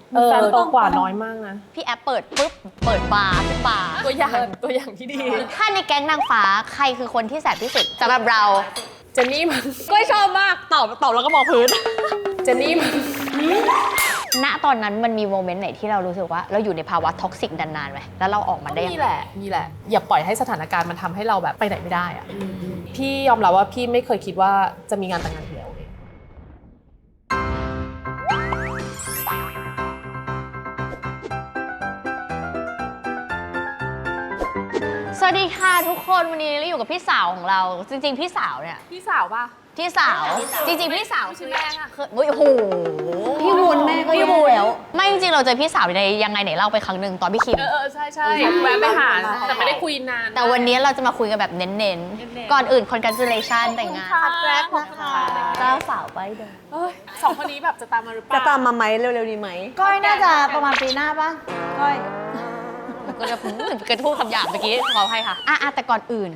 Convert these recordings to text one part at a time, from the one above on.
แฟนโตกว่าน้อยมากนะพี่แอปเปิดปุ๊บเปิดบาร์ขึ้นบาร์ตัวอย่างที่ดีถ้าในแก๊งนางฟ้าใครคือคนที่แสบที่สุดสำหรับเราเจนนี่มันก็ชอบมากตอบแล้วก็มองพื้นเจนนี่มันณตอนนั้นมันมีโมเมนต์ไหนที่เรารู้สึกว่าเราอยู่ในภาวะท็อกซิกนานๆไหมแล้วเราออกมาได้มีแหละอย่าปล่อยให้สถานการณ์มันทำให้เราแบบไปไหนไม่ได้อะพี่ยอมรับว่าพี่ไม่เคยคิดว่าจะมีงานแต่งงานเดียวสวัสดีค่ะทุกคนวันนี้เราอยู่กับพี่สาวของเราจริงๆพี่สาวเนี่ยพี่สาวป่ะพี่สาวจริงๆพี่สาวคือแม่ค่ะโอ้โหพี่วุ้นแม่ก็พี่วุ้นแล้วไม่จริงๆเราเจอพี่สาวในยังไงไหนเล่าไปครั้งหนึ่งตอนพี่คิมใช่แวะไปหาแต่ไม่ได้คุยนานแต่วันนี้เราจะมาคุยกันแบบเน้นๆก่อนอื่น congratulation แต่งงานแกรกนะคะเจ้าสาวไปเดินสองคนนี้แบบจะตามมาหรือเปล่าจะตามมาไหมเร็วๆนี้ไหมก้อยน่าจะประมาณปีหน้าป่ะก้อยก็จะกระทู้คำหยาบเมื่อกี้ขออภัยค่ะแต่ก่อนอื่น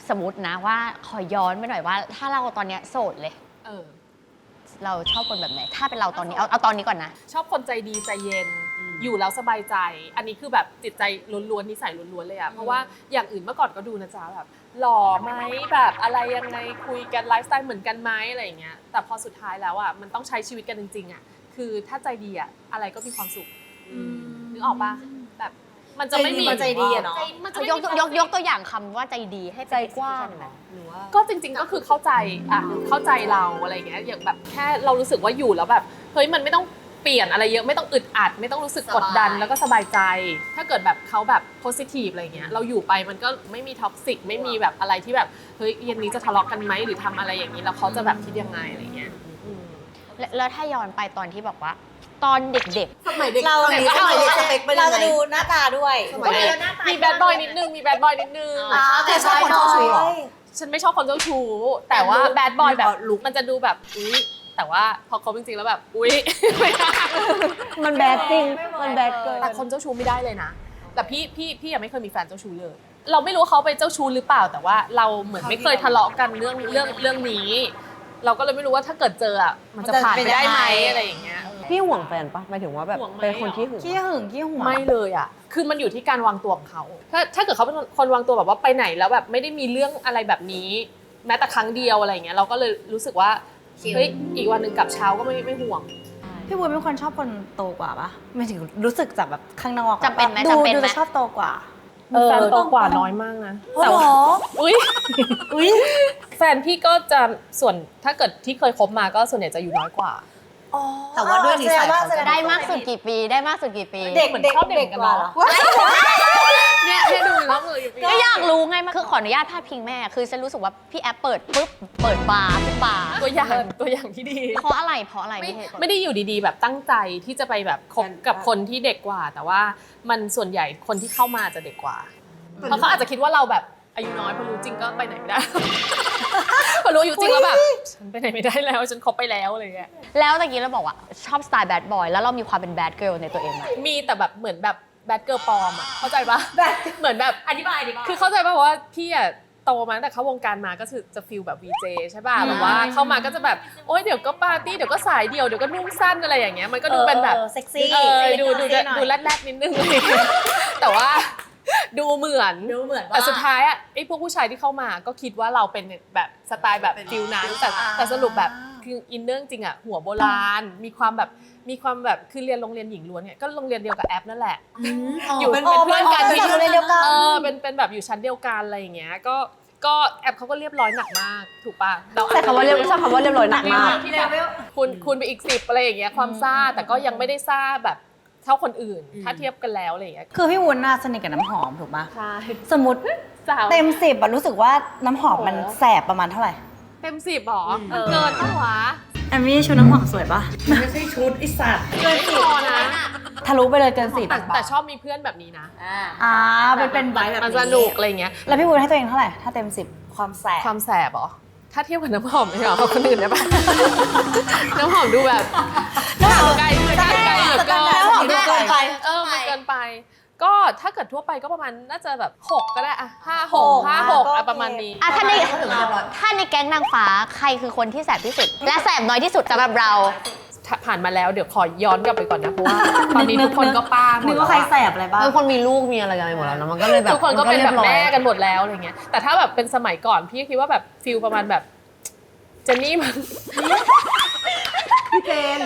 สมมตินะว่าขอย้อนไปหน่อยว่าถ้าเราตอนเนี้ยโสดเลยเราชอบคนแบบไหนถ้าเป็นเราตอนนี้เอาตอนนี้ก่อนนะชอบคนใจดีใจเย็นอยู่แล้วสบายใจอันนี้คือแบบจิตใจล้วนๆนิสัยล้วนๆเลยอะเพราะว่าอย่างอื่นเมื่อก่อนก็ดูนะจ๊ะแบบหล่อไหมแบบอะไรยังไงคุยกันไลฟ์สไตล์เหมือนกันไหมอะไรอย่างเงี้ยแต่พอสุดท้ายแล้วอะมันต้องใช้ชีวิตกันจริงๆอะคือถ้าใจดีอะอะไรก็มีความสุขนึกออกปะแบบมันจะไม่มีใจดีอะเนาะยกตัวอย่างคำว่าใจดีให้ใจกว้างหรือว่าก็จริงๆก็คือเข้าใจเข้าใจเราอะไรเงี้ยอย่างแบบแค่เรารู้สึกว่าอยู่แล้วแบบเฮ้ยมันไม่ต้องเปลี่ยนอะไรเยอะไม่ต้องอึดอัดไม่ต้องรู้สึกกดดันแล้วก็สบายใจถ้าเกิดแบบเขาแบบโพสิทีฟอะไรเงี้ยเราอยู่ไปมันก็ไม่มีท็อกซิกไม่มีแบบอะไรที่แบบเฮ้ยเย็นนี้จะทะเลาะกันไหมหรือทำอะไรอย่างนี้แล้วเขาจะแบบคิดยังไงอะไรเงี้ยแล้วถ้าย้อนไปตอนที่บอกว่าตอนเด็กๆสมัยเด็กเราสมัยเด็กสเปคเราจะดูหน้าตาด้วยมีแบดบอยนิดนึงแต่ชอบคนเจ้าชู้ฉันไม่ชอบคนเจ้าชู้แต่ว่าแบดบอยแบบลุคมันจะดูแบบอุ๊ยแต่ว่าพอเขาจริงๆแล้วแบบอุ๊ยมันแบดจริงมันแบดเกินแต่คนเจ้าชู้ไม่ได้เลยนะแต่พี่ยังไม่เคยมีแฟนเจ้าชู้เลยเราไม่รู้เขาเป็นเจ้าชู้หรือเปล่าแต่ว่าเราเหมือนไม่เคยทะเลาะกันเรื่องนี้เราก็เลยไม่รู้ว่าถ้าเกิดเจออ่ะมันจะผ่านไปได้ไหมอะไรอย่างเงี้ยพี่ห่วงแฟนปะหมายถึงว่าแบบเป็นคนขี้หึงขี้หึงไม่เลยอ่ะคือมันอยู่ที่การวางตัวของเขาถ้าเกิดเขาเป็นคนวางตัวแบบว่าไปไหนแล้วแบบไม่ได้มีเรื่องอะไรแบบนี้แม้แต่ครั้งเดียวอะไรอย่างเงี้ยเราก็เลยรู้สึกว่าเฮ้ยอีกวันหนึ่งกลับเช้าก็ไม่ห่วงพี่บัวเป็นคนชอบคนโตกว่าปะหมายถึงรู้สึกจากแบบข้างนอกจำเป็นไหมดูจะชอบโตกว่าแฟนโตกว่าน้อยมากนะแต่ว่าอุ้ยแฟนพี่ก็จะส่วนถ้าเกิดที่เคยคบมาก็ส่วนใหญ่จะอยู่น้อยกว่าแต่ว่าด้วยนิสัยจะได้มากสุดกี่ปีเด็กเหมือนชอบเด็กกันเหรอเนี่ยให้ดูแล้วเลยก็อยากรู้ไงมันคือขออนุญาตพาดพิงแม่คือฉันรู้สึกว่าพี่แอปเปิดปุ๊บเปิดบาร์ขึ้นบาร์ตัวอย่างที่ดีเพราะอะไรไม่ได้อยู่ดีๆแบบตั้งใจที่จะไปแบบคบกับคนที่เด็กกว่าแต่ว่ามันส่วนใหญ่คนที่เข้ามาจะเด็กกว่าเพราะเขาอาจจะคิดว่าเราแบบอายุน้อยพอรู้จริงก็ไปไหนไม่ได้พอรู้อายุจริงแล้วแบบฉันไปไหนไม่ได้แล้วฉันคบไปแล้วอะไรเงี้ยแล้วตะกี้เราบอกว่าชอบสไตล์แบดบอยแล้วเรามีความเป็นแบดเกิร์ลในตัวเองไหมมีแต่แบบเหมือนแบบแบดเกิร์ลปลอมอ่ะเข้าใจปะเหมือนแบบอธิบายคือเข้าใจปะว่าพี่อ่ะโตมาตั้งแต่เข้าวงการมาก็คือจะฟีลแบบ VJ ใช่ป่ะแบบว่าเข้ามาก็จะแบบโอ๊ยเดี๋ยวก็ปาร์ตี้เดี๋ยวก็สายเดี่ยวเดี๋ยวก็นุ่งสั้นอะไรอย่างเงี้ยมันก็ดูเป็นแบบเซ็กซี่ดูแรดๆนิดนึงเลยแต่ว่าดูเหมือนแต่สุดท้ายอ่ะไอ้พวกผู้ชายที่เข้ามาก็คิดว่าเราเป็นแบบสไตล์แบบฟิลนั้นแต่สรุปแบบคืออินเนอร์จริงอ่ะหัวโบราณมีความแบบคือเรียนโรงเรียนหญิงล้วนเนี่ยก็โรงเรียนเดียวกับแอปนั่นแหละอยู่เป็นเพื่อนกันที่อยู่ในเดียวกันเป็นแบบอยู่ชั้นเดียวกันอะไรอย่างเงี้ยก็แอปเขาก็เรียบร้อยหนักมากถูกป่ะใช่คำว่าเรียบร้อยหนักมากคุณไปอีก10อะไรอย่างเงี้ยความซ่าแต่ก็ยังไม่ได้ซ่าแบบเท่าคนอื่นถ้าเทียบกันแล้วอะไรอย่างเงี้ยคือพี่วุ้นน่าสนิทกับน้ำหอมถูกป่ะใช่สมมติเต็ม10รู้สึกว่าน้ำหอมมันแสบประมาณเท่าไหร่เต็ม10หรอเกินปะวะแอมมี่ชุดน้ำหอมสวยปะมันไม่ใช่ชุดไอสัตว์เกิน10พอนะทะลุไปเลยเกิน10แต่ชอบมีเพื่อนแบบนี้นะเป็นใบแบบมันสนุกอะไรเงี้ยแล้วพี่วุ้นให้ตัวเองเท่าไหร่ถ้าเต็ม10ความแสบหรอถ้าเทียบกับน้ำหอมไม่เหรอคนอื่นได้ปะน้ำหอมดูแบบไกลเหลือเกินมันเกินไปก็ถ้าเกิดทั่วไปก็ประมาณน่าจะแบบ6ก็ได้อะ5-6ประมาณนี้ถ้าในแก๊งนางฟ้าใครคือคนที่แสบที่สุดและแสบน้อยที่สุดสำหรับเรา ผ่านมาแล้วเดี๋ยวขอย้อนกลับไปก่อนนะเพราะว่าตอนนี้ทุกคนก็ป้าหมด นึกว่าใครแสบอะไรบ้าง คนมีลูกมีอะไรกันไปหมดแล้วนะมันก็เลยแบบ ทุกคนก็เป็นแบบ มั แม่ รียร้อย กันหมดแล้วอะไรเงี้ยแต่ถ้าแบบเป็นสมัยก่อนพี่คิดว่าแบบฟิลประมาณแบบเจนนี่มัน พี่เจน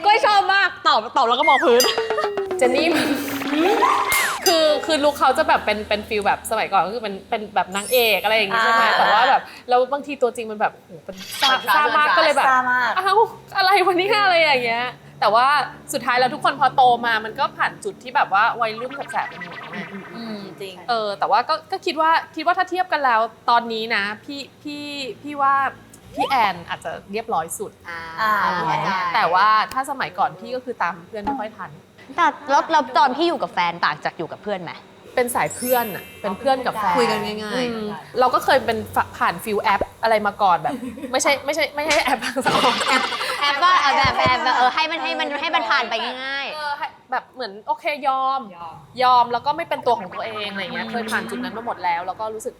ก็ชอบมากตอบแล้วก็มองพื้น เจนนี่มันคือลุคเขาจะแบบเป็นฟิลแบบสมัยก่อนก็คือเป็นแบบนางเอกอะไรอย่างงี้ใช่ไหมแต่ว่าแบบแล้วบางทีตัวจริงมันแบบโหเป็นซ่ามากก็เลยแบบ ซ่ามาก อ้าวอะไรวันนี้อะไรอย่างเงี้ยแต่ว่าสุดท้ายแล้วทุกคนพอโตมามันก็ผ่านจุดที่แบบว่าวัยรุ่นแสบๆกันหมดไง จริง แต่ว่าก็คิดว่าถ้าเทียบกันแล้วตอนนี้นะพี่ว่าพี่แอนอาจจะเรียบร้อยสุด แต่ว่าถ้าสมัยก่อนพี่ก็คือตามเพื่อนไม่ค่อยทัน แต่แล้วตอนพี่อยู่กับแฟนต่างจากอยู่กับเพื่อนไหม เป็นสายเพื่อนอะเป็นเพื่อนกับแฟน คุยกันง่ายๆ อืมเราก็เคยเป็นผ่านฟิลแอปอะไรมาก่อนแบบ ไม่ใช่แอปทางสังคม แอบก็เอาแบบให้มันผ่านไปง่าย ให้แบบเหมือนโอเคยอมแล้วก็ไม่เป็นตัวของตัวเองอะไรเงี้ยเคยผ่านจุดนั้นมาหมดแล้วแล้วก็รู้สึก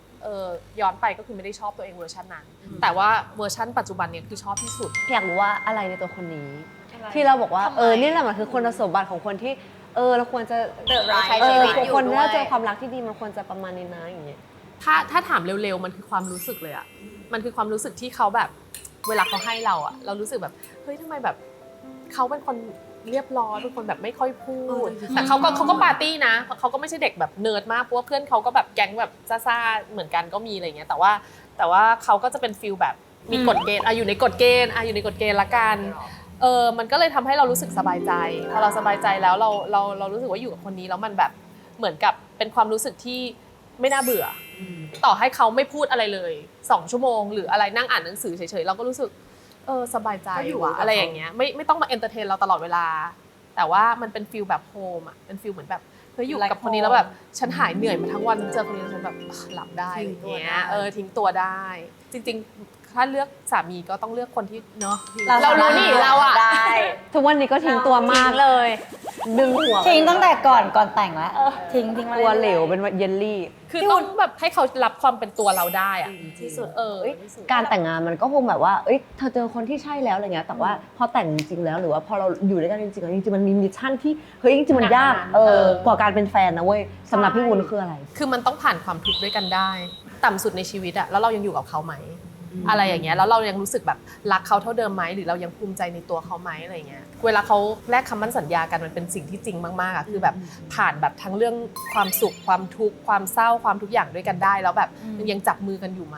ย้อนไปก็คือไม่ได้ชอบตัวเองเวอร์ชันนั้น แต่ว่าเวอร์ชันปัจจุบันเนี่ยคือชอบที่สุด อยากรู้ว่าอะไรในตัวคนนี้ ที่เราบอกว่านี่แหละมันคือคุณสมบัติของคนที่เราควรจะ ใช้ชีวิตอยู่ คน ด้วย ถ้าเจอความรักที่ดีมันควรจะประมาณนี้นะอย่างเงี้ย ถ้าถามเร็วๆมันคือความรู้สึกเลยอะมันคือความรู้สึกที่เขาแบบเวลาเขาให้เราอะเรารู้สึกแบบเฮ้ยทำไมแบบเขาเป็นคนเรียบร้อยเป็นคนแบบไม่ค่อยพูดแต่เขาก็ปาร์ตี้นะเขาก็ไม่ใช่เด็กแบบเนิร์ดมากเพราะว่าเพื่อนเขาก็แบบแก๊งแบบซ่าๆเหมือนกันก็มีอะไรเงี้ยแต่ว่าเขาก็จะเป็นฟิลแบบมีกฎเกณฑ์อยู่ในกฎเกณฑ์อยู่ในกฎเกณฑ์ละกันมันก็เลยทำให้เรารู้สึกสบายใจพอเราสบายใจแล้วเรารู้สึกว่าอยู่กับคนนี้แล้วมันแบบเหมือนกับเป็นความรู้สึกที่ไม่น่าเบื่อต่อให้เขาไม่พูดอะไรเลย2 ชั่วโมงหรืออะไรนั่งอ่านหนังสือเฉยๆเราก็รู้สึกสบายใจว่ะอะไรอย่างเงี้ยไม่ต้องมาเอนเตอร์เทนเราตลอดเวลาแต่ว่ามันเป็นฟิลแบบโฮมอ่ะเป็นฟิลเหมือนแบบเฮ้ยอยู่กับคนนี้แล้วแบบฉันหายเหนื่อยมาทั้งวันเจอคนนี้แล้วฉันแบบหลับได้อะไรอย่างเงี้ยทิ้งตัวได้ จริงๆถ้าเลือกสามีก็ต้องเลือกคนที่เนาะเรารู้นี่เราอ่ะ ได้ ทุกวันนี้ก็ทิ้งตัวมาก เลย ดึงหัว ทิ้งตั้งแต่ก่อนแต่งแล้วทิ้งมา ตัว รื่อยๆ เหลวเป็นเยลลี่ คือต้องแบบให้เขารับความเป็นตัวเราได้อ่ะ ที่สุด การแต่งงานมันก็คงแบบว่าเธอเจอคนที่ใช่แล้วอะไรเงี้ยแต่ว่าพอแต่งจริงๆแล้วหรือว่าพอเราอยู่ด้วยกันจริงๆแล้วจริงๆมันมีมิชชั่นที่จริงๆมันยากกว่าการเป็นแฟนนะเว้ยสำหรับพี่วุ้นคืออะไร คือมันต้องผ่านความทุกข์ด้วยกันได้ ต่ำสุดในชีวิตอะแล้วเรายังอยู่กับเขาไหมอะไรอย่างเงี้ยแล้วเรายังรู้สึกแบบรักเขาเท่าเดิมไหมหรือเรายังภูมิใจในตัวเขาไหมอะไรเงี้ยเวลาเขาแลกคำมั่นสัญญากันมันเป็นสิ่งที่จริงมากๆอะคือแบบผ่านแบบทั้งเรื่องความสุขความทุกข์ความเศร้าความทุกอย่างด้วยกันได้แล้วแบบยังจับมือกันอยู่ไหม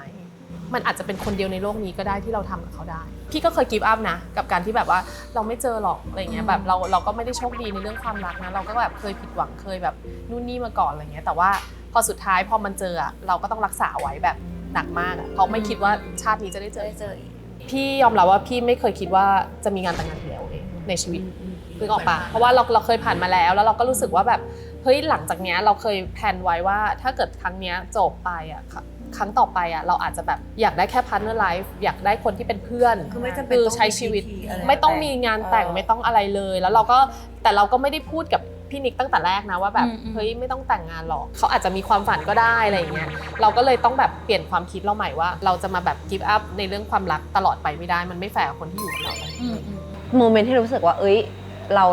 มันอาจจะเป็นคนเดียวในโลกนี้ก็ได้ที่เราทำกับเขาได้พี่ก็เคยกีฟอัพนะกับการที่แบบว่าเราไม่เจอหรอกอะไรเงี้ยแบบเราก็ไม่ได้โชคดีในเรื่องความรักนะเราก็แบบเคยผิดหวังเคยแบบนู่นนี่มาก่อนอะไรเงี้ยแต่ว่าพอสุดท้ายพอมันเจออะเราก็ต้องรักษาไว้แบบหนักมากอะเพราะไม่คิดว่าชาตินี้จะได้เจออีกพี่ยอมรับว่าพี่ไม่เคยคิดว่าจะมีงานแต่งงานเดียวในชีวิตนึกออกปะเพราะว่าเราเคยผ่านมาแล้วเราก็รู้สึกว่าแบบเฮ้ยหลังจากเนี้ยเราเคยแพลนไว้ว่าถ้าเกิดครั้งเนี้ยจบไปอะครั้งต่อไปอะเราอาจจะแบบอยากได้แค่ partner life อยากได้คนที่เป็นเพื่อน คือไม่จำเป็นต้อง ใช้ชีวิต มีพิธีอะไร ไม่ต้องมีงานแต่งไม่ต้องอะไรเลยแล้วเราก็ไม่ได้พูดกับพี่นิกตั้งแต่แรกนะว่าแบบเฮ้ยไม่ต้องแต่งงานหรอกเขาอาจจะมีความฝันก็ได้อะไรอย่างเงี้ยเราก็เลยต้องแบบเปลี่ยนความคิดเราใหม่ว่าเราจะมาแบบgive up ในเรื่องความรักตลอดไปไม่ได้มันไม่แฟร์กับคนที่อยู่กับเรา โมเมนต์ที่รู้สึกว่า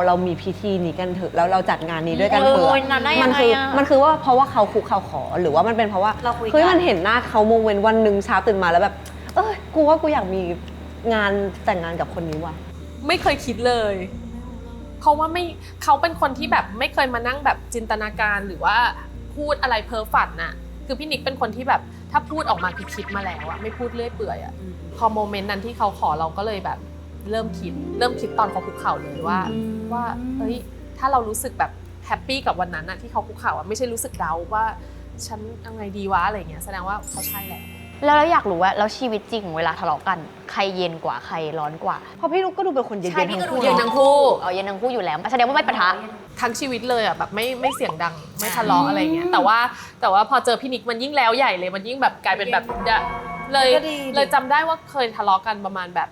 เรามีพิธีนี้กันเถอะแล้วเราจัดงานนี้ด้วยกันเถอะมันคือว่าเพราะว่าเขาคุกเขาขอหรือว่ามันเป็นเพราะว่า เราคุยกัน เฮ้ยมันเห็นหน้าเขาโมเมนต์วันหนึ่งเช้าตื่นมาแล้วแบบกูว่ากูอยากมีงานแต่งงานกับคนนี้ว่ะ ไม่เคยคิดเลยเพราะว่าเขาเป็นคนที่แบบไม่เคยมานั่งแบบจินตนาการหรือว่าพูดอะไรเพ้อฝันน่ะคือพี่นิกเป็นคนที่แบบถ้าพูดออกมาคือคิดมาแล้วอะไม่พูดเลื่อยเปื่อยอะพอโมเมนต์นั้นที่เขาขอเราก็เลยแบบเริ่มคิดตอนเขาคุกเข่าเลยว่าเฮ้ยถ้าเรารู้สึกแบบแฮปปี้กับวันนั้นอะที่เขาคุกเข่าอะไม่ใช่รู้สึกเดาว่าฉันยังไงดีวะอะไรเงี้ยแสดงว่าเขาใช่แหละ แล้วอยากรู้ว่าแล้วชีวิตจริงเวลาทะเลาะกันใครเย็นกว่าใครร้อนกว่า เพราะพี่ลูกก็ดูเป็นคนเย็นๆทั้งคู่ เย็นทั้งคู่ เย็นทั้งคู่อยู่แล้วแสดงว่าไม่ปะทะ ทั้งชีวิตเลยอ่ะแบบไม่เสียงดังไม่ทะเลาะอะไรเงี้ยแต่ว่าพอเจอพี่นิกมันยิ่งแล้วใหญ่เลยมันยิ่งแบบกลายเป็นแบบเลยจำได้ว่าเคยทะเลาะกันประมาณแบบ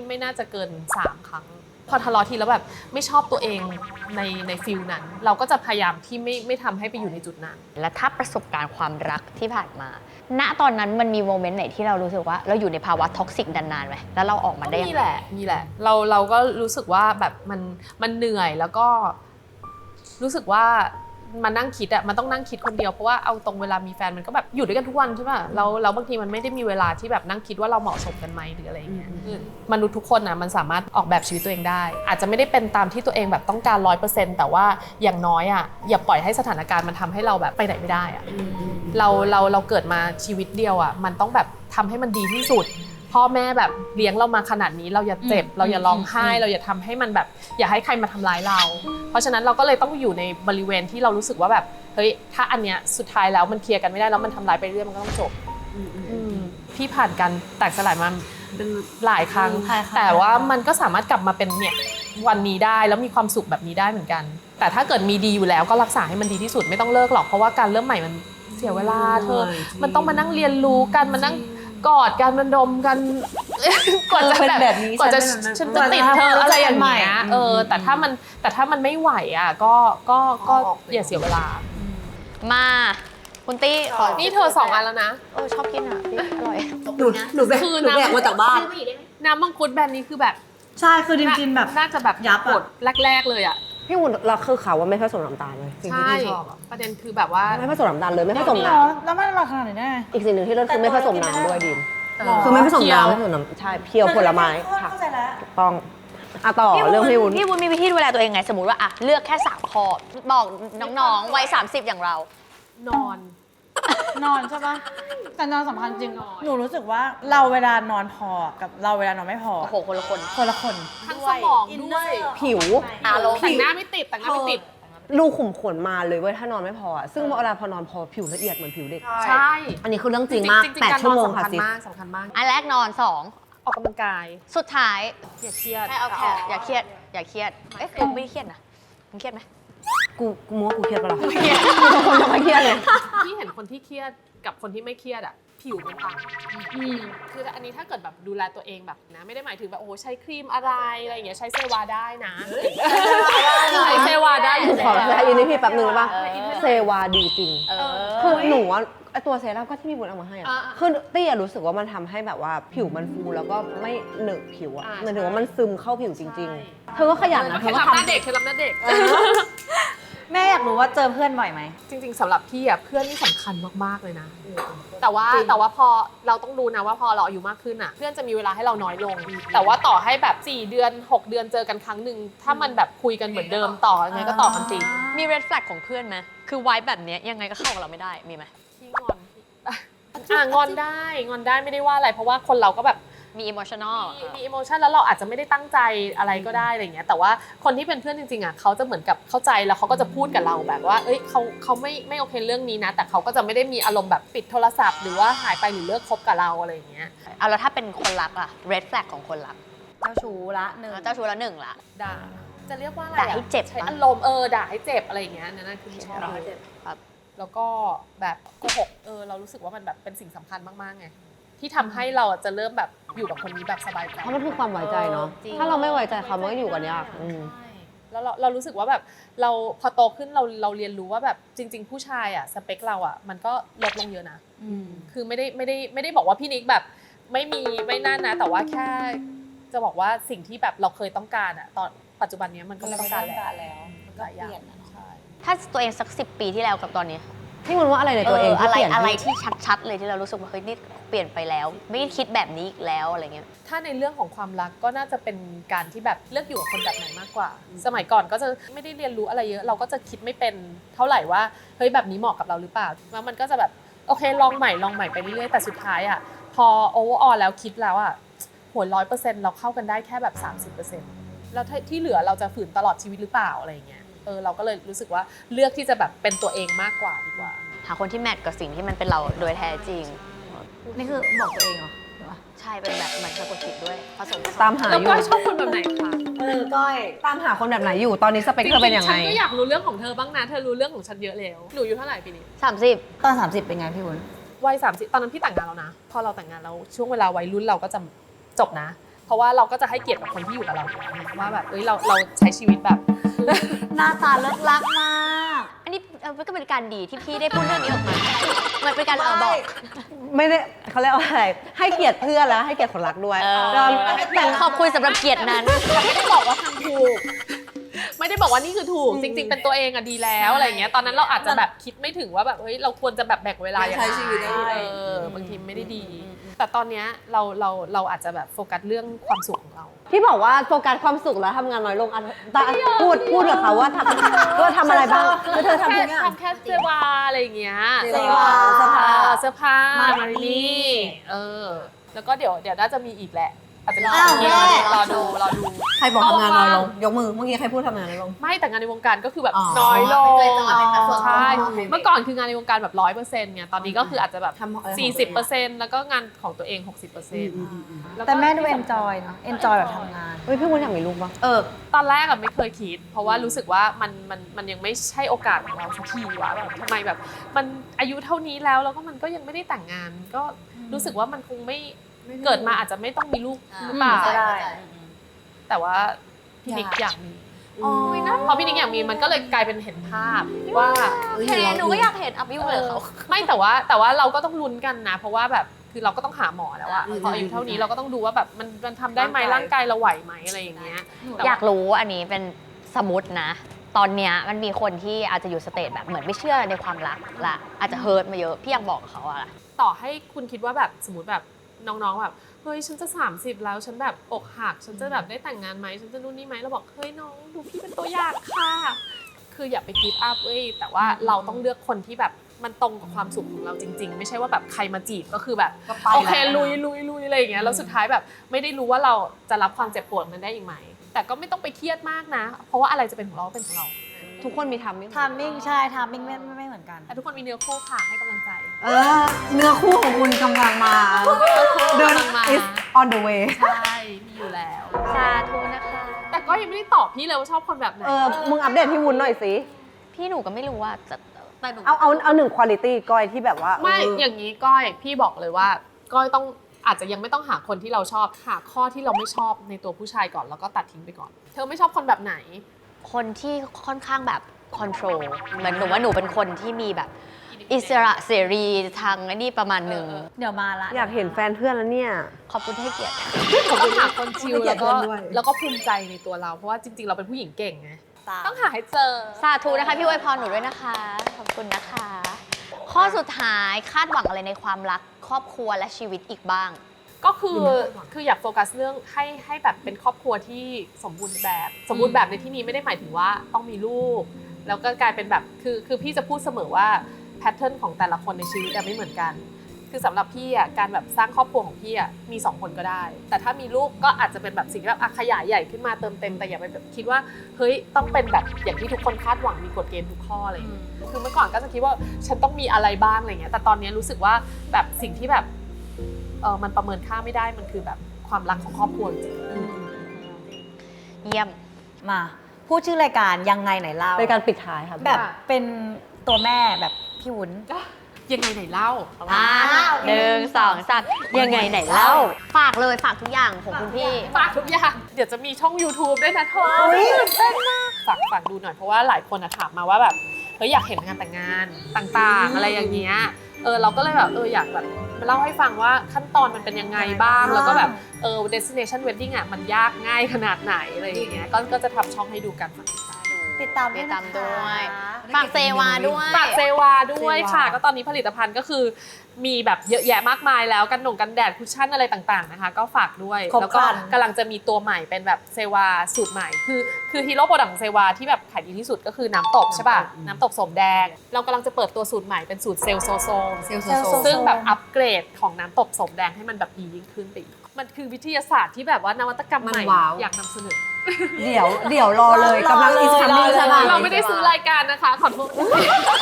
ไม่น่าจะเกิน3 ครั้ง พอทะเลาะทีแล้วแบบไม่ชอบตัวเองในฟิลนั้น เราก็จะพยายามที่ไม่ทำให้ไปอยู่ในจุดนั้น และถ้าประสบการณ์ความรักที่ผ่านมา ณตอนนั้นมันมีโมเมนต์ไหนที่เรารู้สึกว่าเราอยู่ในภาวะท็อกซิกนานๆไหมแล้วเราออกมาได้ยัง มี ไง แหละมีแหละเราก็รู้สึกว่าแบบมันเหนื่อยแล้วก็รู้สึกว่ามันนั่งคิดอะมันต้องนั่งคิดคนเดียวเพราะว่าเอาตรงเวลามีแฟนมันก็แบบอยู่ด้วยกันทุกวันใช่ป่ะเราบางทีมันไม่ได้มีเวลาที่แบบนั่งคิดว่าเราเหมาะสมกันไหมหรืออะไรอย่างเงี้ยมนุษย์ทุกคนนะมันสามารถออกแบบชีวิตตัวเองได้ อาจจะไม่ได้เป็นตามที่ตัวเองแบบต้องการ 100%แต่ว่าอย่างน้อยอะอย่าปล่อยให้สถานการณ์มันทำให้เราแบบไปไหนไม่ได้อะเราเกิดมาชีวิตเดียวอะมันต้องแบบทำให้มันดีที่สุดพ่อแม่แบบเลี้ยงเรามาขนาดนี้เราอย่าเจ็บเราอย่าร้องไห้เราอย่าทำให้มันแบบอย่าให้ใครมาทำร้ายเรา เพราะฉะนั้นเราก็เลยต้องอยู่ในบริเวณที่เรารู้สึกว่าแบบเฮ้ยถ้าอันเนี้ยสุดท้ายแล้วมันเคลียร์กันไม่ได้แล้วมันทำร้ายไปเรื่อยมันก็ต้องจบพี่ผ่านการแตกสลายมาเป็นหลายครั้ง แต่ว่ามันก็สามารถกลับมาเป็นเนี่ยวันนี้ได้แล้วมีความสุขแบบนี้ได้เหมือนกัน แต่ถ้าเกิดมีดีอยู่แล้วก็รักษาให้มันดีที่สุดไม่ต้องเลิกหรอกเพราะว่าการเริ่มใหม่มันเสียเวลาเธอมันต้องมานั่งเรียนรู้กันมานั่งกอดกันมันดมกันกว่าจะแบบกว่าจะฉันจะติดเธออะไรอย่างเงี้ยแต่ถ้ามันไม่ไหวอ่ะก็อย่าเสียเวลามาคุณตี้ขอ นี่เธอ2 อันแล้วนะ ชอบกินอ่ะพี่อร่อย หนูแบกมาจากบ้าน น้ำมังคุดแบรนด์นี้คือแบบ ใช่คือจริงๆแบบ น่าจะแบบ ยับ กดแรกๆเลยอ่ะ พี่วุ้นเราคือข่าวว่าไม่ผสมน้ำตาลเลยสิ่งที่ ใช่ พี่ชอบอะ ประเด็นคือแบบว่า ไม่ผสมน้ำตาลเลยไม่ผสม เหร น้ อแล้วมันอร่อยขนาดไหนได้ ำอีกสิ่งหนึ่งที่เลิศคือไม่ผสมน้ำด้วยดิม หรอ คือไม่ผสม เคี่ยว น้ำไม่ผสมน้ำใช่เพียวผลไม้ค่ะ เข้าใจแล้ว ถูกต้องต่อเรื่องพี่วุ้น พี่วุ้นมีวิธีดูแลตัวเองไงสมมติว่าเลือกแค่3ข้อบอกน้องๆวัย30อย่างเรา นอน นอนใช่ปะแต่นอนสำคัญจริง นอน หนูรู้สึกว่าเราเวลานอนพอกับเราเวลานอนไม่พอ โอ้โหคนละคน คนละคน ทั้งสมองด้วย ผิว อารมณ์ แต่งหน้าไม่ติดแต่งหน้าไม่ติด รูขุมขนมาเลยเว้ยถ้านอนไม่พออะซึ่งเวลาพอนอนพอผิวละเอียดเหมือนผิวเด็ก ใช่ อันนี้คือเรื่องจริงมาก จริงๆการ 8 ชั่วโมง นอน ค่ะซิ สำคัญมาก อันแรกนอน ออกกำลังกาย 2 สุดท้าย อย่าเครียด ให้เอาแค่อย่าเครียดเอ๊ะคุณไม่ได้เครียดนะมึงเครียดไหม กูมัวากูเครียดปะล่ะคนจะไม่เครียดเลย พี่เห็นคนที่เครียดกับคนที่ไม่เครียดอ่ะผิวมันต่างคืออันนี้ถ้าเกิดแบบดูแลตัวเองแบบนะไม่ได้หมายถึงแบบโอ้โหใช้ครีมอะไรอย่างเงี้ยใช้เซวาได้นะใช้เซวาได้อยู่ ขอ แล้ว แค่ยืนให้พี่แป๊บนึงได้ปะเซวาดีจริง เออ คือหนูอะไอตัวเซรั่มก็ที่มีบุญเอามาให้อะ อ่า คือเตี้ยรู้สึกว่ามันทำให้แบบว่าผิวมันฟูแล้วก็ไม่เหนอะผิวอะ อ่า หมายถึงว่ามันซึมเข้าผิวจริง ใช่ ๆ เธอก็ขยันนะ เค เธ ล็ อ ด ก็ ลับหน้า ทำ เด็กเคล็ดลับหน้าเด็ก แม่อยากรู้ว่าเจอเพื่อนบ่อยไหม จริงๆสำหรับพี่อ่ะเพื่อนนี่สำคัญมากๆเลยนะแต่ว่าพอเราต้องดูนะว่าพอเราอายุมากขึ้นอ่ะเพื่อนจะมีเวลาให้เราน้อยลง แต่ว่าต่อให้แบบ4 เดือน 6 เดือนเจอกันครั้งหนึ่งถ้ามันแบบคุยกันเหมือนเดิมต่อยังไงก็ต่อกันติด มี red flag ของเพื่อนไหมคือไว้แบบเนี้ยยังไงก็เข้ากับเราไม่ได้มีไหม ที่งอนงอนได้ไม่ได้ว่าอะไรเพราะว่าคนเราก็แบบ มี emotional มีอิโมชันแล้วเราอาจจะไม่ได้ตั้งใจอะไรก็ได้อะไรเงี้ยแต่ว่าคนที่เป็นเพื่อนจริงๆอ่ะเขาจะเหมือนกับเข้าใจแล้วเขาก็จะพูดกับเราแบบว่าเอ้ยเขาไม่โอเคเรื่องนี้นะแต่เขาก็จะไม่ได้มีอารมณ์แบบปิดโทรศัพท์หรือว่าหายไปหรือเลิกคบกับเราอะไรอย่างเงี้ย เอาแล้วถ้าเป็นคนรักล่ะ red flag ของคนรัก เจ้าชู้ละหนึ่ง เจ้าชู้ละหนึ่งละ ด่าจะเรียกว่าอะไร ด่าให้เจ็บ ใช้ ปะ อารมณ์ด่าให้เจ็บอะไรอย่างเงี้ยนั่นคือไม่ชอบเลย ครับ แล้วก็แบบโกหกเรารู้สึกว่ามันแบบเป็นสิ่งสำคัญมากๆไงที่ทำให้เราจะเริ่มแบบอยู่กับคนนี้แบบสบายใจ เพราะมันคือความไว้ใจเนาะ จริง ถ้าเราไม่ไว้ใจเขามันก็อยู่กันยากอืม ใช่แล้วเรารู้สึกว่าแบบเราพอโตขึ้นเราเรียนรู้ว่าแบบจริง ๆ ผู้ชายอ่ะสเปคเราอ่ะมันก็ลดลงเยอะนะคือไม่ได้บอกว่าพี่นิกแบบไม่นั่นนะแต่ว่าแค่จะบอกว่าสิ่งที่แบบเราเคยต้องการอ่ะตอนปัจจุบันนี้มันก็ไม่ต้องการแล้วมันก็เปลี่ยนใช่ ถ้าตัวเองสัก10 ปีที่แล้วกับตอนนี้ พี่มันว่าอะไรในตัวเองที่ อะไร เปลี่ยน อะไร ที่ ที่ชัดๆเลยที่เรารู้สึกว่าเฮ้ยนี่เปลี่ยนไปแล้ว ไม่คิดแบบนี้อีกแล้วอะไรเงี้ย ถ้าในเรื่องของความรักก็น่าจะเป็นการที่แบบเลือกอยู่กับคนแบบไหนมากกว่า สมัยก่อนก็จะไม่ได้เรียนรู้อะไรเยอะ เราก็จะคิดไม่เป็นเท่าไหร่ว่าเฮ้ยแบบนี้เหมาะกับเราหรือเปล่าแล้วมันก็จะแบบโอเคลองใหม่ไปเรื่อยๆแต่สุดท้ายอ่ะพอโอเวอร์ออลแล้วคิดแล้วอ่ะหัว100%เราเข้ากันได้แค่แบบ 30%แล้วที่เหลือเราจะฝืนตลอดชีวิตหรือเปล่าอะไรอย่างเงี้ยเราก็เลยรู้สึกว่าเลือกที่จะแบบเป็นตัวเองมากกว่าดีกว่า หาคนที่แมทกับสิ่งที่มันเป็นเราโดยแท้จริง นี่คือบอกตัวเองเหรอหรือว่า ใช่เป็นแบบเหมือนสะกดจิตด้วยผสม ตามหา แล้ว อยู่ ก็ชอบคนแบบไหนคะ ก้อยตามหาคนแบบไหนอยู่ตอนนี้สเปคเธอเป็นยัง ฉั ไง นก็อยากรู้เรื่องของเธอบ้างนะเธอรู้เรื่องของฉันเยอะแล้วหนูอยู่เท่าไหร่ปีนี้ 30 ตอน 30 เป็นไงพี่วุ้น วัย30ตอนนั้นพี่แต่งงานแล้วนะพอเราแต่งงานแล้วช่วงเวลาวัยรุ่นเราก็จะจบนะ เพราะว่าเราก็จะให้เกียรติกับคนที่อยู่กับเราอยู่แล้วไงว่าแบบเราใช้ชีวิตแบบ หน้าตาเลิศลักมาก อันนี้มันก็เป็นการดีที่พี่ได้พูดเรื่องนี้ออกมามันเป็นการบอก ไม่ได้เขาเรียกว่าอะไรให้เกียรติเพื่อนแล้วให้เกียรติคนรักด้วย ขอบคุณสำหรับเกียรตินั้น ไม่ได้บอกว่าทำถูก ไม่ได้บอกว่านี่คือถูก จริง ๆ เป็นตัวเองอะดีแล้วอะไรเงี้ย ตอนนั้นเราอาจจะแบบคิดไม่ถึงว่าแบบเฮ้ยเราควรจะแบบแบ่งเวลาอย่าง ใช้ชีวิตได้ดี บางทีไม่ได้ดี แต่ตอนเนี้ยเราอาจจะแบบโฟกัสเรื่องความสุขของเรา ที่บอกว่าโฟกัสความสุขแล้วทำงานน้อยลงพูดกับเขาว่าทำอะไรบ้าง แล้วเธอทำทุกอย่าง ทำแค่เสื้อผ้าอะไรอย่างเงี้ย เสื้อผ้า เสื้อผ้า มา มานี่แล้วก็เดี๋ยวน่าจะมีอีกแหละ อาจจะมี อ้าวแม่ รอดู ใครบอกทำงานน้อยลงยกมือเมื่อกี้ใครพูดทำงานน้อยลง ไม่แต่งานในวงการก็คือแบบ อ๋อ น้อยลง เป็นจังหวะเป็นแบบส่วน ใช่ ของ เมื่อก่อนคืองานในวงการแบบ100%ไงตอนนี้ก็คืออาจจะแบบ ทำของตัวเอง 40%แล้วก็งานของตัวเอง 60%ล้วก็ แต่แม่ดูเอนจอยเนาะเอนจอยแบบทำงาน เฮ้ยพี่วุ้นอยากมีลูกปะ ตอนแรกอะไม่เคยคิด เพราะว่ารู้สึกว่ามันยังไม่ใช่โอกาสของเราสักทีวะแบบทำไมแบบมันอายุเท่านี้แล้วแล้วก็มันก็ยังไม่ได้แต่งงาน ก็รู้สึกว่ามันคงไม่เกิดมาอาจจะไม่ต้องมีลูกหรือเปล่า ก็ได้ แต่ว่าพี่นิกอยากมี อ๋อ พอพี่นิกอยากมีมันก็เลยกลายเป็นเห็นภาพว่า โอเคหนูก็อยากเห็นอัพยุ่งเลยเขา ไม่แต่ว่าเราก็ต้องลุ้นกันนะ เพราะว่าแบบคือเราก็ต้องหาหมอแล้วอะพออายุเท่านี้เราก็ต้องดูว่าแบบมันทำได้ไหมร่างกายเราไหวไหมอะไรอย่างเงี้ยแต่ว่ อยากรู้อันนี้เป็นสมมตินะ ตอนเนี้ยมันมีคนที่อาจจะอยู่สเตจแบบเหมือนไม่เชื่อในความรักละอาจจะเฮิร์ตมาเยอะพี่อยากบอกกับเขาอะไร ต่อให้คุณคิดว่าแบบสมมติแบบน้องๆแบบเฮ้ยฉันจะ30แล้วฉันแบบอกหักฉันจะแบบได้แต่งงานไหมฉันจะนู่นนี่ไหมเราบอกเฮ้ยน้องดูพี่เป็นตัวอย่างค่ะคืออย่าไปกีฟอัพแต่ว่าเราต้องเลือกคนที่แบบมันตรงกับความสุขของเราจริง ๆ ไม่ใช่ว่าแบบใครมาจีบก็คือแบบ ก็ไป โอเค แล้ว ลุยอะไรอย่างเงี้ยแล้วสุดท้ายแบบไม่ได้รู้ว่าเราจะรับความเจ็บปวดมันได้อีกไหมแต่ก็ไม่ต้องไปเครียดมากนะ เพราะว่าอะไรจะเป็นของเราก็เป็นของเรา ทุกคนมีทำไหม ทามมิ่งใช่ทามมิ่งไม่เหมือนกัน แต่ทุกคนมีเนื้อคู่ค่ะให้กำลังใจ เนื้อคู่ของคุณกำลังมาเดิน is on the way ใช่มีอยู่แล้ว สาธุนะคะ แต่ก็ยังไม่ได้ตอบพี่เลยว่าชอบคนแบบไหน มึงอัปเดตพี่วุ้นหน่อยสิ พี่หนูก็ไม่รู้ว่าจะแต่หนู เอาหนึ่งคุณภาพก้อยที่แบบว่า ไม่อย่างนี้ก้อยพี่บอกเลยว่าก้อยต้องอาจจะยังไม่ต้องหาคนที่เราชอบหาข้อที่เราไม่ชอบในตัวผู้ชายก่อนแล้วก็ตัดทิ้งไปก่อน เธอไม่ชอบคนแบบไหน คนที่ค่อนข้างแบบคอนโทรลเหมือนหนูว่าหนูเป็นคนที่มีแบบอิสระเสรีทางอันนี้ประมาณหนึ่ง เดี๋ยวมาละ อยากเห็นแฟนเพื่อนแล้วเนี่ย ขอบคุณที่ให้เกียรติ ต้องหาคนชิล ไม่เกลีย แล้ ด วก็ เพื่อนด้วย แล้วก็ภูมิใจในตัวเรา เพราะว่าจริงๆ เราเป็นผู้หญิงเก่งไงต้องหาให้เจอ สาธุนะคะพี่อวยพรหนูด้วยนะคะ ขอบคุณนะคะ ข้อสุดท้ายคาดหวังอะไรในความรักครอบครัวและชีวิตอีกบ้าง ก็คืออยากโฟกัสเรื่องให้แบบเป็นครอบครัวที่สมบูรณ์แบบในที่นี้ไม่ได้หมายถึงว่าต้องมีลูก แล้วก็กลายเป็นแบบคือพี่จะพูดเสมอว่าแพทเทิร์นของแต่ละคนในชีวิตไม่เหมือนกัน คือสำหรับพี่อ่ะการแบบสร้างครอบครัวของพี่อ่ะมี2คนก็ได้ แต่ถ้ามีลูกก็อาจจะเป็นแบบสิ่งที่แบบขยายใหญ่ขึ้นมาเติมเต็มแต่อย่าไปแบบคิดว่าเฮ้ยต้องเป็นแบบอย่างที่ทุกคนคาดหวังมีกฎเกณฑ์ทุกข้ออะไรอย่างเงี้ยคือเมื่อก่อนก็จะคิดว่าฉันต้องมีอะไรบ้างอะไรเงี้ยแต่ตอนนี้รู้สึกว่าแบบสิ่งที่แบบมันประเมินค่าไม่ได้มันคือแบบความรักของครอบครัวจริง เยี่ยม มาพูดชื่อรายการยังไงไหนเล่า เป็นการปิดท้ายครับ แบบเป็นตัวแม่แบบพี่วุ้น ยังไงไหนเล่า หนึ่งสองสามยังไงไหนเล่า ฝากเลยฝากทุกอย่างของคุณพี่ ฝากทุกอย่างเดี๋ยวจะมีช่อง YouTube ด้วยนะเธอฝากดูหน่อยเพราะว่าหลายคนถามมาว่าแบบเฮ้ยอยากเห็นงานแต่งงานต่างๆ อะไรอย่างเงี้ยเราก็เลยแบบอยากแบบมาเล่าให้ฟังว่าขั้นตอนมันเป็นยังไงบ้างแล้วก็แบบdestination wedding อ่ะมันยากง่ายขนาดไหนอะไรอย่างเงี้ยก็จะทำช่องให้ดูกันฝากติดตาม ติดตามด้วย ฝากเซวาด้วย ฝากเซวาด้วยค่ะก็ตอนนี้ผลิตภัณฑ์ก็คือมีแบบเยอะแยะมากมายแล้วกันแดดคุชชั่นอะไรต่างๆนะคะก็ฝากด้วย ครบ แล้วก็ ครัน กำลังจะมีตัวใหม่เป็นแบบเซวาสูตรใหม่คือฮีโร่โปรดักต์ของเซวาที่แบบขายดีที่สุดก็คือน้ำตกใช่ป่ะน้ำตกสมแดงเรากำลังจะเปิดตัวสูตรใหม่เป็นสูตรเซลโซโซ ซึ่งแบบอัปเกรดของน้ำตกสมแดงให้มันแบบดียิ่งขึ้นไปอีกมันคือวิทยาศาสตร์ที่แบบว่านวัตกรรมใหม่ มันว้าว อยากนำเสนอ เดี๋ยวรอเลยกำลัง is coming ใช่ไหม เราไม่ได้ซื้อรายการนะคะขอโทษ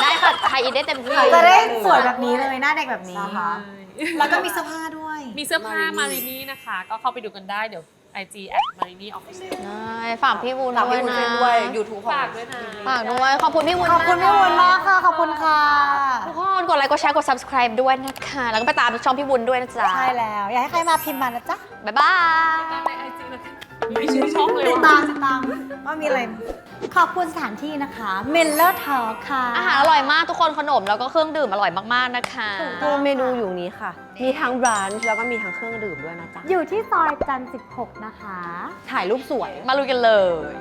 ได้ค่ะไทยอินได้เต็มที่ จะได้สวยแบบนี้เลยหน้าเด็กแบบนี้ แล้วก็มีเสื้อผ้าด้วย มีเสื้อผ้ามารินี่นะคะ ก็เข้าไปดูกันได้เดี๋ยว IG @mariniofficial ได้ฝากพี่วุ้น ฝาก ด้ว พี่ ย วุ้น นะ ด้วย YouTube ของ ฝากด้วยนะ ฝากด้วยขอบคุณพี่วุ้น ขอบคุณพี่วุ้นมากค่ะ ขอบคุณค่ะ ทุกคนกดไลค์กดแชร์กด subscribe ด้วยนะคะ แล้วก็ไปตามช่องพี่วุ้นด้วยนะจ๊ะ ใช่แล้ว อยากให้ใครมาพิมพ์มานะจ๊ะ บ๊ายบาย ตามใน IG แล้วกันไม่ชื่อช่องเลย ติด ว่ะ ตามว่ามีอะไร ขอบคุณสถานที่นะคะ Miller Talk ค่ะ อาหารอร่อยมากทุกคนขนมแล้วก็เครื่องดื่มอร่อยมากๆนะคะ ตัวเมนูอยู่นี้ค่ะ มีทั้งบรันช์แล้วก็มีทั้งเครื่องดื่มด้วยนะจ๊ะ อยู่ที่ซอยจันทร์16 นะคะ ถ่ายรูปสวย มาลุยกันเลย